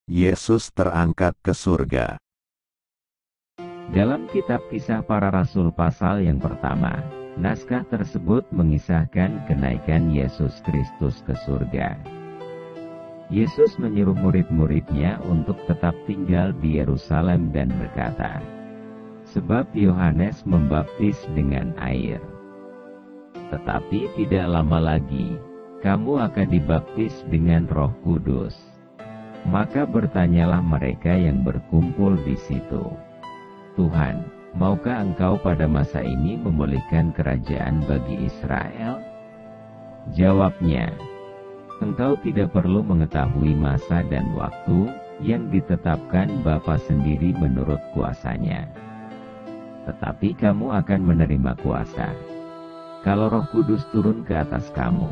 Yesus terangkat ke surga. Dalam kitab Kisah Para Rasul pasal yang pertama, naskah tersebut mengisahkan kenaikan Yesus Kristus ke surga. Yesus menyuruh murid-muridnya untuk tetap tinggal di Yerusalem dan berkata, "Sebab Yohanes membaptis dengan air. Tetapi tidak lama lagi, kamu akan dibaptis dengan Roh Kudus." Maka bertanyalah mereka yang berkumpul di situ, "Tuhan, maukah Engkau pada masa ini memulihkan kerajaan bagi Israel?" Jawabnya, "Engkau tidak perlu mengetahui masa dan waktu yang ditetapkan Bapa sendiri menurut kuasanya. Tetapi kamu akan menerima kuasa kalau Roh Kudus turun ke atas kamu,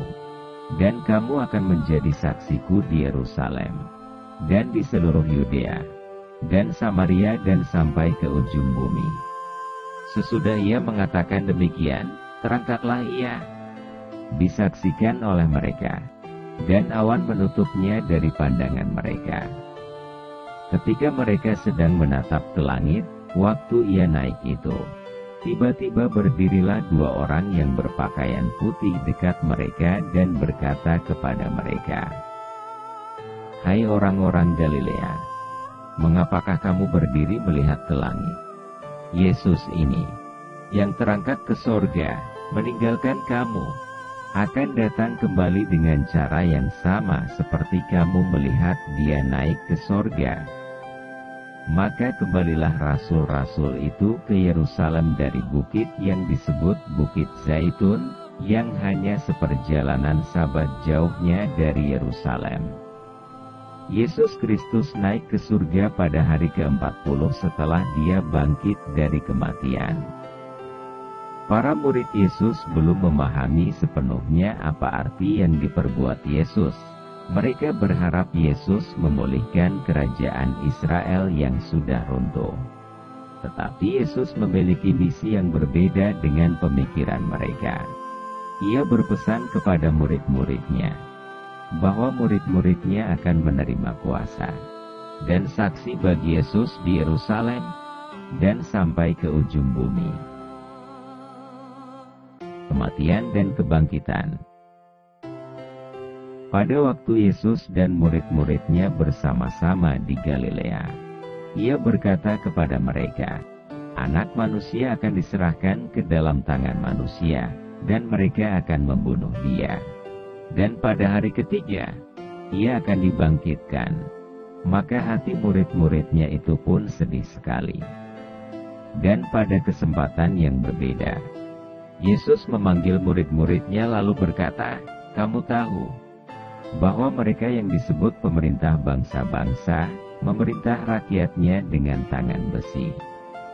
dan kamu akan menjadi saksiku di Yerusalem, dan di seluruh Yudea, dan Samaria, dan sampai ke ujung bumi." Sesudah ia mengatakan demikian, terangkatlah ia, disaksikan oleh mereka, dan awan menutupnya dari pandangan mereka. Ketika mereka sedang menatap ke langit, waktu ia naik itu, tiba-tiba berdirilah dua orang yang berpakaian putih dekat mereka dan berkata kepada mereka, "Hai orang-orang Galilea, mengapakah kamu berdiri melihat ke langit? Yesus ini, yang terangkat ke sorga, meninggalkan kamu, akan datang kembali dengan cara yang sama seperti kamu melihat dia naik ke sorga." Maka kembalilah rasul-rasul itu ke Yerusalem dari bukit yang disebut Bukit Zaitun, yang hanya seperjalanan sabat jauhnya dari Yerusalem. Yesus Kristus naik ke surga pada hari ke-40 setelah dia bangkit dari kematian. Para murid Yesus belum memahami sepenuhnya apa arti yang diperbuat Yesus. Mereka berharap Yesus memulihkan kerajaan Israel yang sudah runtuh. Tetapi Yesus memiliki misi yang berbeda dengan pemikiran mereka. Ia berpesan kepada murid-muridnya bahwa murid-muridnya akan menerima kuasa dan saksi bagi Yesus di Yerusalem dan sampai ke ujung bumi. Kematian dan kebangkitan. Pada waktu Yesus dan murid-muridnya bersama-sama di Galilea, ia berkata kepada mereka, "Anak manusia akan diserahkan ke dalam tangan manusia, dan mereka akan membunuh dia. Dan pada hari ketiga, ia akan dibangkitkan." Maka hati murid-muridnya itu pun sedih sekali. Dan pada kesempatan yang berbeda, Yesus memanggil murid-muridnya lalu berkata, "Kamu tahu bahwa mereka yang disebut pemerintah bangsa-bangsa, memerintah rakyatnya dengan tangan besi,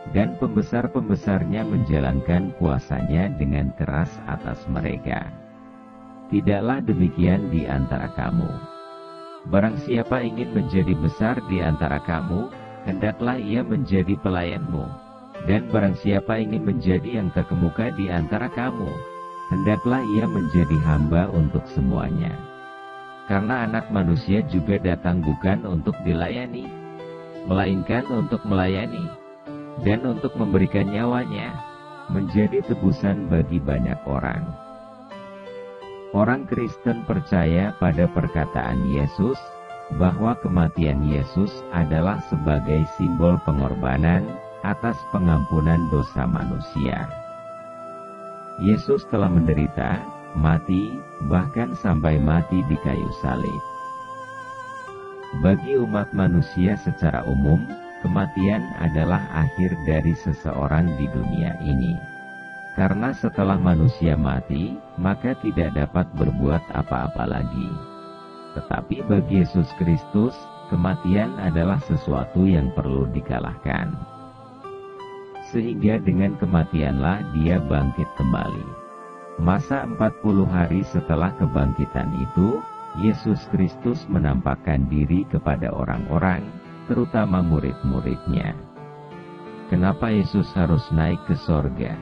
dan pembesar-pembesarnya menjalankan kuasanya dengan keras atas mereka. Tidaklah demikian di antara kamu. Barang siapa ingin menjadi besar di antara kamu, hendaklah ia menjadi pelayanmu. Dan barang siapa ingin menjadi yang terkemuka di antara kamu, hendaklah ia menjadi hamba untuk semuanya. Karena Anak Manusia juga datang bukan untuk dilayani, melainkan untuk melayani, dan untuk memberikan nyawanya, menjadi tebusan bagi banyak orang." Orang Kristen percaya pada perkataan Yesus, bahwa kematian Yesus adalah sebagai simbol pengorbanan atas pengampunan dosa manusia. Yesus telah menderita, mati, bahkan sampai mati di kayu salib. Bagi umat manusia secara umum, kematian adalah akhir dari seseorang di dunia ini. Karena setelah manusia mati, maka tidak dapat berbuat apa-apa lagi. Tetapi bagi Yesus Kristus, kematian adalah sesuatu yang perlu dikalahkan. Sehingga dengan kematianlah dia bangkit kembali. Masa 40 hari setelah kebangkitan itu, Yesus Kristus menampakkan diri kepada orang-orang, terutama murid-muridnya. Kenapa Yesus harus naik ke sorga?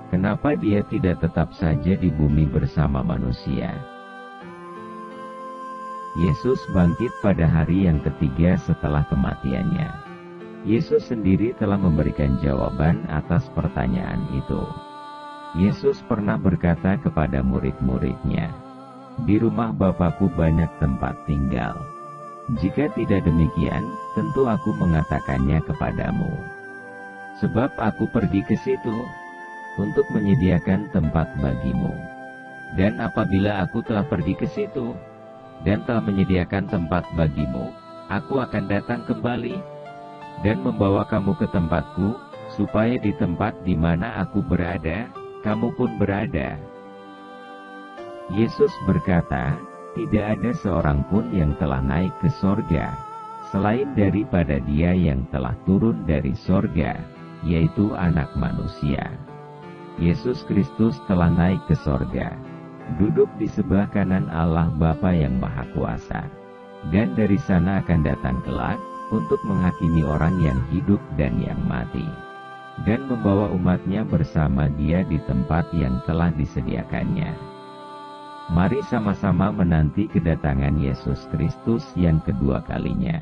Kenapa dia tidak tetap saja di bumi bersama manusia? Yesus bangkit pada hari yang ketiga setelah kematiannya. Yesus sendiri telah memberikan jawaban atas pertanyaan itu. Yesus pernah berkata kepada murid-muridnya, "Di rumah Bapakku banyak tempat tinggal. Jika tidak demikian, tentu aku mengatakannya kepadamu. Sebab aku pergi ke situ untuk menyediakan tempat bagimu. Dan apabila aku telah pergi ke situ dan telah menyediakan tempat bagimu, aku akan datang kembali dan membawa kamu ke tempatku, supaya di tempat di mana aku berada, kamu pun berada." Yesus berkata, tidak ada seorang pun yang telah naik ke sorga, selain daripada Dia yang telah turun dari sorga, yaitu Anak Manusia. Yesus Kristus telah naik ke sorga, duduk di sebelah kanan Allah Bapa yang Maha Kuasa, dan dari sana akan datang kelak untuk menghakimi orang yang hidup dan yang mati, dan membawa umatnya bersama Dia di tempat yang telah disediakannya. Mari sama-sama menanti kedatangan Yesus Kristus yang kedua kalinya.